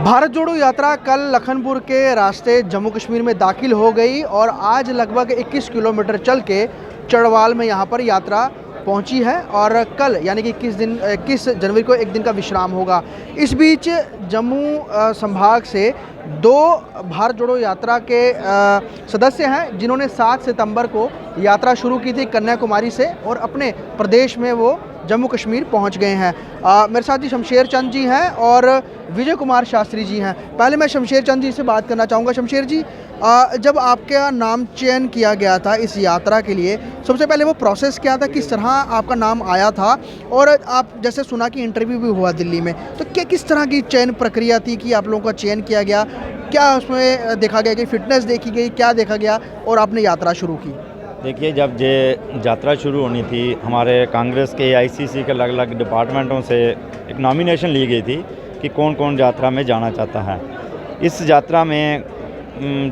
भारत जोड़ो यात्रा कल लखनपुर के रास्ते जम्मू कश्मीर में दाखिल हो गई और आज लगभग 21 किलोमीटर चल के चढ़वाल में यहाँ पर यात्रा पहुँची है और कल यानी कि 21 जनवरी को एक दिन का विश्राम होगा। इस बीच जम्मू संभाग से दो भारत जोड़ो यात्रा के सदस्य हैं जिन्होंने 7 सितंबर को यात्रा शुरू की थी कन्याकुमारी से और अपने प्रदेश में वो जम्मू कश्मीर पहुंच गए हैं। मेरे साथ जी शमशेर चंद जी हैं और विजय कुमार शास्त्री जी हैं। पहले मैं शमशेर चंद जी से बात करना चाहूँगा। शमशेर जी, जब आपका नाम चयन किया गया था इस यात्रा के लिए, सबसे पहले वो प्रोसेस क्या था, किस तरह आपका नाम आया था? और आप जैसे सुना कि इंटरव्यू भी हुआ दिल्ली में, तो क्या किस तरह की चयन प्रक्रिया थी कि आप लोगों का चयन किया गया? क्या उसमें देखा गया कि फिटनेस देखी गई, क्या देखा गया और आपने यात्रा शुरू की? देखिए, जब ये यात्रा शुरू होनी थी, हमारे कांग्रेस के आईसीसी के अलग अलग डिपार्टमेंटों से एक नॉमिनेशन ली गई थी कि कौन कौन यात्रा में जाना चाहता है। इस यात्रा में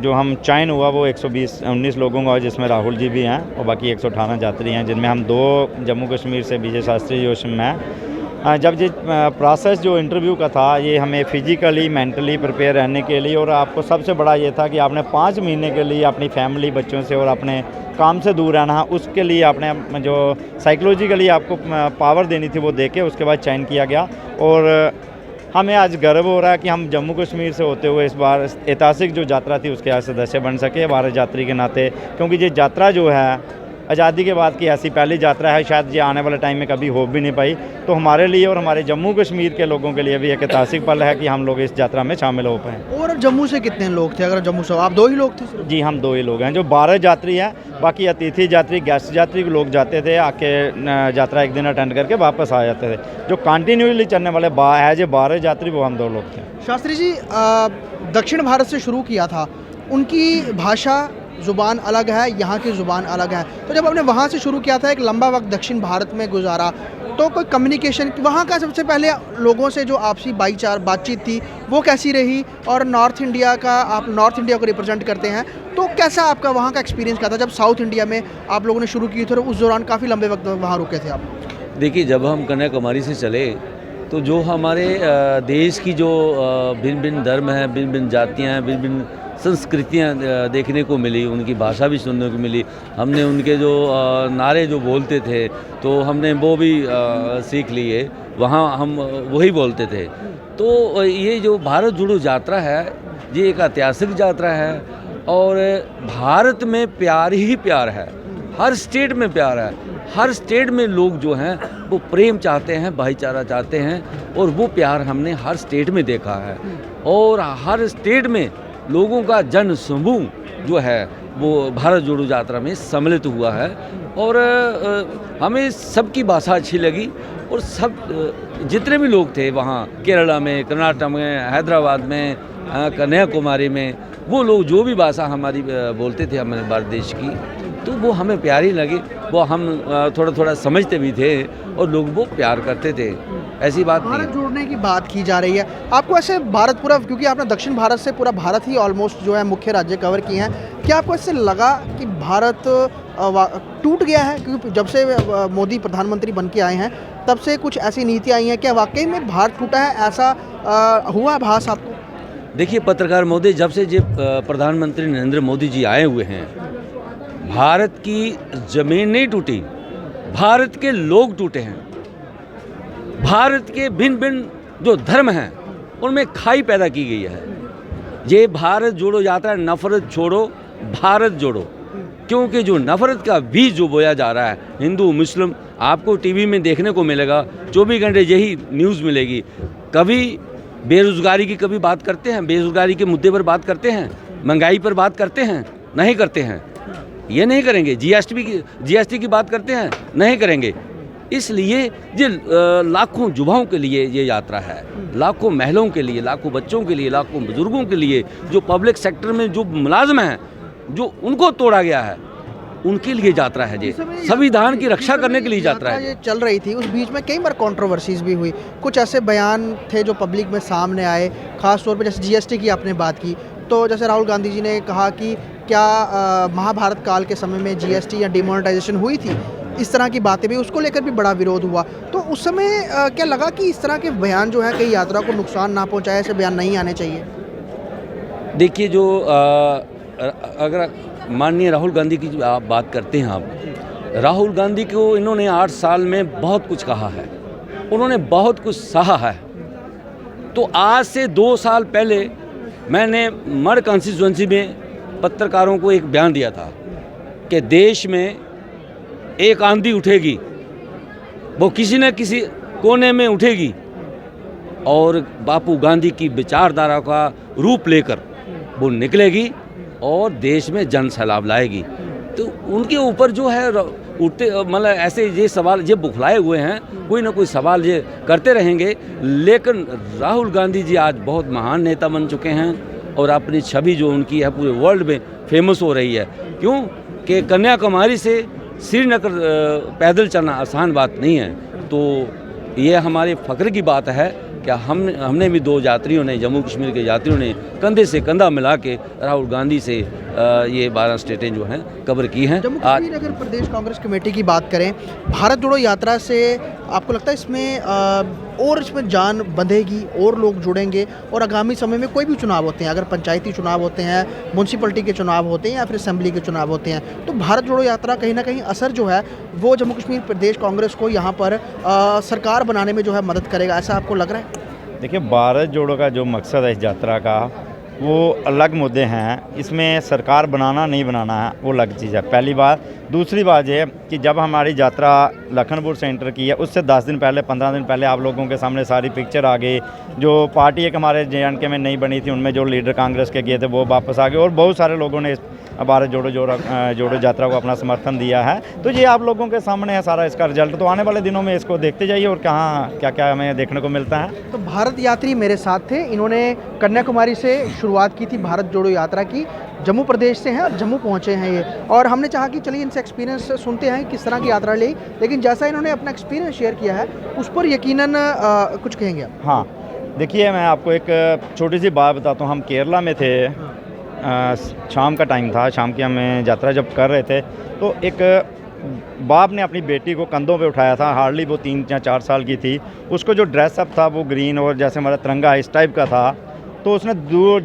जो हम चयन हुआ वो 19 लोगों का, जिसमें राहुल जी भी हैं और बाकी 118 यात्री हैं, जिनमें हम 2 जम्मू कश्मीर से विजय शास्त्री जी उसमें हैं। जब ये प्रोसेस जो इंटरव्यू का था, ये हमें फिजिकली मेंटली प्रिपेयर रहने के लिए, और आपको सबसे बड़ा ये था कि आपने 5 महीने के लिए अपनी फैमिली, बच्चों से और अपने काम से दूर रहना है, उसके लिए आपने जो साइकोलॉजिकली आपको पावर देनी थी वो दे के उसके बाद चयन किया गया। और हमें आज गर्व हो रहा है कि हम जम्मू कश्मीर से होते हुए इस बार ऐतिहासिक जो यात्रा थी उसके आज सदस्य बन सके भारत यात्री के नाते, क्योंकि ये यात्रा जो है आज़ादी के बाद की ऐसी पहली यात्रा है, शायद ये आने वाले टाइम में कभी हो भी नहीं पाई। तो हमारे लिए और हमारे जम्मू कश्मीर के लोगों के लिए भी एक ऐतिहासिक पल है कि हम लोग इस यात्रा में शामिल हो पाए। और जम्मू से कितने लोग थे? अगर जम्मू से आप 2 ही लोग थे सिर्फ? जी, हम 2 ही लोग हैं। जो 12 यात्री हैं, बाकी अतिथि यात्री, गेस्ट यात्री लोग जाते थे, आके यात्रा एक दिन अटेंड करके वापस आ जाते थे। जो कंटिन्यूसली चलने वाले है जो 12 यात्री, वो हम 2 लोग थे। शास्त्री जी, दक्षिण भारत से शुरू किया था, उनकी भाषा ज़ुबान अलग है, यहाँ की ज़ुबान अलग है, तो जब आपने वहाँ से शुरू किया था, एक लंबा वक्त दक्षिण भारत में गुजारा, तो कोई कम्युनिकेशन वहाँ का सबसे पहले लोगों से जो आपसी बातचीत थी वो कैसी रही? और नॉर्थ इंडिया का, आप नॉर्थ इंडिया को रिप्रेजेंट करते हैं, तो कैसा आपका वहाँ का एक्सपीरियंस क्या था जब साउथ इंडिया में आप लोगों ने शुरू की थी और उस दौरान काफ़ी लंबे वक्त वहाँ रुके थे आप? देखिए, जब हम कन्याकुमारी से चले तो जो हमारे देश की जो भिन्न भिन्न धर्म हैं, भिन्न भिन्न जातियाँ हैं, भिन्न भिन्न संस्कृतियाँ देखने को मिली, उनकी भाषा भी सुनने को मिली। हमने उनके जो नारे जो बोलते थे तो हमने वो भी सीख लिए, वहाँ हम वही बोलते थे। तो ये जो भारत जोड़ो यात्रा है, ये एक ऐतिहासिक यात्रा है और भारत में प्यार ही प्यार है, हर स्टेट में प्यार है। हर स्टेट में लोग जो हैं वो प्रेम चाहते हैं, भाईचारा चाहते हैं, और वो प्यार हमने हर स्टेट में देखा है। और हर स्टेट में लोगों का जन समूह जो है वो भारत जोड़ो यात्रा में सम्मिलित हुआ है। और हमें सबकी भाषा अच्छी लगी और सब जितने भी लोग थे वहाँ केरला में, कर्नाटक में, हैदराबाद में, कन्याकुमारी में, वो लोग जो भी भाषा हमारी बोलते थे हमारे भारत देश की, तो वो हमें प्यारी लगी। वो हम थोड़ा थोड़ा समझते भी थे और लोग वो प्यार करते थे। ऐसी बात नहीं। भारत जोड़ने की बात की जा रही है, आपको ऐसे भारत पूरा, क्योंकि आपने दक्षिण भारत से पूरा भारत ही ऑलमोस्ट जो है मुख्य राज्य कवर किए हैं, क्या आपको ऐसे लगा कि भारत टूट गया है? क्योंकि जब से मोदी प्रधानमंत्री बन के आए हैं तब से कुछ ऐसी नीतियाँ आई हैं, क्या वाकई में भारत टूटा है? ऐसा हुआ भास आपको? देखिए, पत्रकार महोदय, जब से जो प्रधानमंत्री नरेंद्र मोदी जी आए हुए हैं, भारत की ज़मीन नहीं टूटी, भारत के लोग टूटे हैं। भारत के भिन्न भिन्न जो धर्म हैं उनमें खाई पैदा की गई है। ये भारत जोड़ो यात्रा, नफ़रत छोड़ो भारत जोड़ो, क्योंकि जो नफ़रत का बीज जो बोया जा रहा है, हिंदू मुस्लिम, आपको टीवी में देखने को मिलेगा, 24 घंटे यही न्यूज़ मिलेगी। कभी बेरोज़गारी की कभी बात करते हैं, बेरोज़गारी के मुद्दे पर बात करते हैं, महंगाई पर बात करते हैं? नहीं करते हैं, ये नहीं करेंगे। जीएसटी की बात करते हैं? नहीं करेंगे। इसलिए ये लाखों युवाओं के लिए ये यात्रा है, लाखों महिलाओं के लिए, लाखों बच्चों के लिए, लाखों बुजुर्गों के लिए, जो पब्लिक सेक्टर में जो मुलाजिम हैं, जो उनको तोड़ा गया है, उनके लिए यात्रा है। ये संविधान की रक्षा करने के लिए यात्रा है। ये चल रही थी, उस बीच में कई बार कंट्रोवर्सीज भी हुई, कुछ ऐसे बयान थे जो पब्लिक में सामने आए, खास तौर पे जैसे जीएसटी की आपने बात की, तो जैसे राहुल गांधी जी ने कहा कि क्या महाभारत काल के समय में जीएसटी या डिमोनेटाइजेशन हुई थी? इस तरह की बातें भी, उसको लेकर भी बड़ा विरोध हुआ। तो उस समय क्या लगा कि इस तरह के बयान जो है कहीं यात्रा को नुकसान ना पहुंचाए, ऐसे बयान नहीं आने चाहिए? देखिए, जो अगर माननीय राहुल गांधी की जो आप बात करते हैं, आप राहुल गांधी को इन्होंने 8 साल में बहुत कुछ कहा है, उन्होंने बहुत कुछ सहा है। तो आज से 2 साल पहले मैंने मड कॉन्स्टिट्यूंसी में पत्रकारों को एक बयान दिया था कि देश में एक आंधी उठेगी, वो किसी न किसी कोने में उठेगी और बापू गांधी की विचारधारा का रूप लेकर वो निकलेगी और देश में जन सैलाब लाएगी। तो उनके ऊपर जो है उठते, मतलब ऐसे ये सवाल ये बुखलाए हुए हैं, कोई ना कोई सवाल ये करते रहेंगे। लेकिन राहुल गांधी जी आज बहुत महान नेता बन चुके हैं और अपनी छवि जो उनकी है पूरे वर्ल्ड में फेमस हो रही है। क्यों कि कन्याकुमारी से श्रीनगर पैदल चलना आसान बात नहीं है। तो ये हमारे फ़ख्र की बात है कि हमने भी 2 यात्रियों ने, जम्मू कश्मीर के यात्रियों ने कंधे से कंधा मिला के राहुल गांधी से ये 12 स्टेटें जो हैं कवर की हैं। जम्मू कश्मीर अगर प्रदेश कांग्रेस कमेटी की बात करें, भारत जोड़ो यात्रा से आपको लगता है इसमें और इसमें जान बंधेगी और लोग जुड़ेंगे? और आगामी समय में कोई भी चुनाव होते हैं, अगर पंचायती चुनाव होते हैं, म्यूनसिपलिटी के चुनाव होते हैं या फिर असेंबली के चुनाव होते हैं, तो भारत जोड़ो यात्रा कहीं ना कहीं असर जो है वो जम्मू कश्मीर प्रदेश कांग्रेस को यहाँ पर सरकार बनाने में जो है मदद करेगा, ऐसा आपको लग रहा है? देखिए, भारत जोड़ो का जो मकसद है इस यात्रा का, वो अलग मुद्दे हैं। इसमें सरकार बनाना नहीं बनाना है वो अलग चीज़ है, पहली बात। दूसरी बात ये कि जब हमारी यात्रा लखनपुर से एंटर की है, उससे 10 दिन पहले, 15 दिन पहले आप लोगों के सामने सारी पिक्चर आ गई। जो पार्टी एक हमारे JNK में नहीं बनी थी, उनमें जो लीडर कांग्रेस के गए थे वो वापस आ गए और बहुत सारे लोगों ने भारत जोड़ो यात्रा को अपना समर्थन दिया है। तो ये आप लोगों के सामने है सारा इसका रिजल्ट। तो आने वाले दिनों में इसको देखते जाइए और कहाँ क्या क्या हमें देखने को मिलता है। तो भारत यात्री मेरे साथ थे, इन्होंने कन्याकुमारी से शुरुआत की थी भारत जोड़ो यात्रा की, जम्मू प्रदेश से हैं और जम्मू पहुंचे हैं ये। और हमने चाहा कि चलिए इनसे एक्सपीरियंस सुनते हैं किस तरह की यात्रा ली, लेकिन जैसा इन्होंने अपना एक्सपीरियंस शेयर किया है उस पर यकीनन कुछ कहेंगे आप? हाँ, देखिए, मैं आपको एक छोटी सी बात बताता हूँ। हम केरला में थे, शाम का टाइम था, शाम की हमें यात्रा जब कर रहे थे तो एक बाप ने अपनी बेटी को कंधों पे उठाया था। हार्डली वो 3 या 4 साल की थी। उसको जो ड्रेसअप था वो ग्रीन और जैसे हमारा तिरंगा इस टाइप का था। तो उसने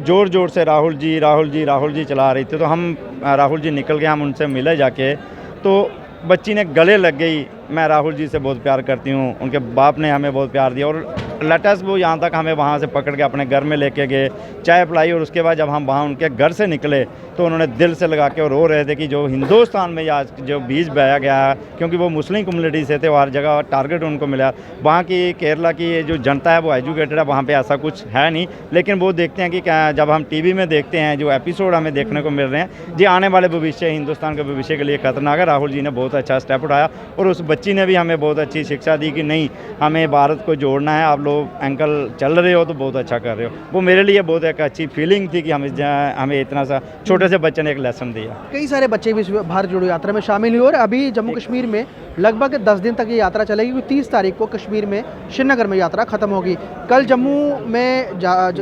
ज़ोर ज़ोर से राहुल जी राहुल जी राहुल जी चला रही थी। तो हम राहुल जी निकल गए, हम उनसे मिले जाके। तो बच्ची ने गले लग गई, मैं राहुल जी से बहुत प्यार करती हूँ, उनके बाप ने हमें बहुत प्यार दिया। और लेटेस्ट वो यहाँ तक हमें वहाँ से पकड़ के अपने घर में लेके गए, चाय पिलाई। और उसके बाद जब हम वहाँ उनके घर से निकले तो उन्होंने दिल से लगा के और रो रहे थे कि जो हिंदुस्तान में आज जो बीज बया गया है, क्योंकि वो मुस्लिम कम्युनिटी से थे, वो हर जगह टारगेट उनको मिला। वहाँ की केरला की जो जनता है वो एजुकेटेड है, वहाँ पे ऐसा कुछ है नहीं। लेकिन वो देखते हैं कि क्या, जब हम टीवी में देखते हैं जो एपिसोड हमें देखने को मिल रहे हैं, जी आने वाले भविष्य, हिंदुस्तान के भविष्य के लिए खतरनाक है। राहुल जी ने बहुत अच्छा स्टेप उठाया और उस बच्ची ने भी हमें बहुत अच्छी शिक्षा दी कि नहीं, हमें भारत को जोड़ना है, आप लोग अंकल चल रहे हो तो बहुत अच्छा कर रहे हो। वो मेरे लिए बहुत एक अच्छी फीलिंग थी कि हमें इतना सा छोटे से बच्चे ने एक लेसन दिया। कई सारे बच्चे भी इस भारत जोड़ो यात्रा में शामिल हुए और अभी जम्मू कश्मीर में लगभग 10 दिन तक ये यात्रा चलेगी। 30 तारीख को कश्मीर में श्रीनगर में यात्रा खत्म होगी। कल जम्मू में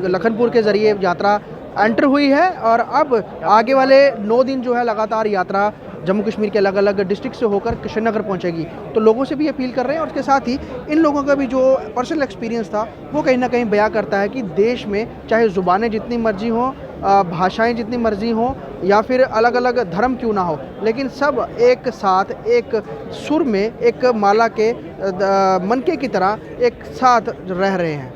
लखनपुर के ज़रिए यात्रा एंटर हुई है और अब आगे वाले 9 दिन जो है लगातार यात्रा जम्मू कश्मीर के अलग अलग डिस्ट्रिक्ट से होकर श्रीनगर पहुंचेगी। तो लोगों से भी अपील कर रहे हैं और उसके साथ ही इन लोगों का भी जो पर्सनल एक्सपीरियंस था वो कहीं ना कहीं बयां करता है कि देश में चाहे ज़ुबानें जितनी मर्जी हों, भाषाएं जितनी मर्जी हों या फिर अलग अलग धर्म क्यों ना हो, लेकिन सब एक साथ एक सुर में एक माला के मनके की तरह एक साथ रह रहे हैं।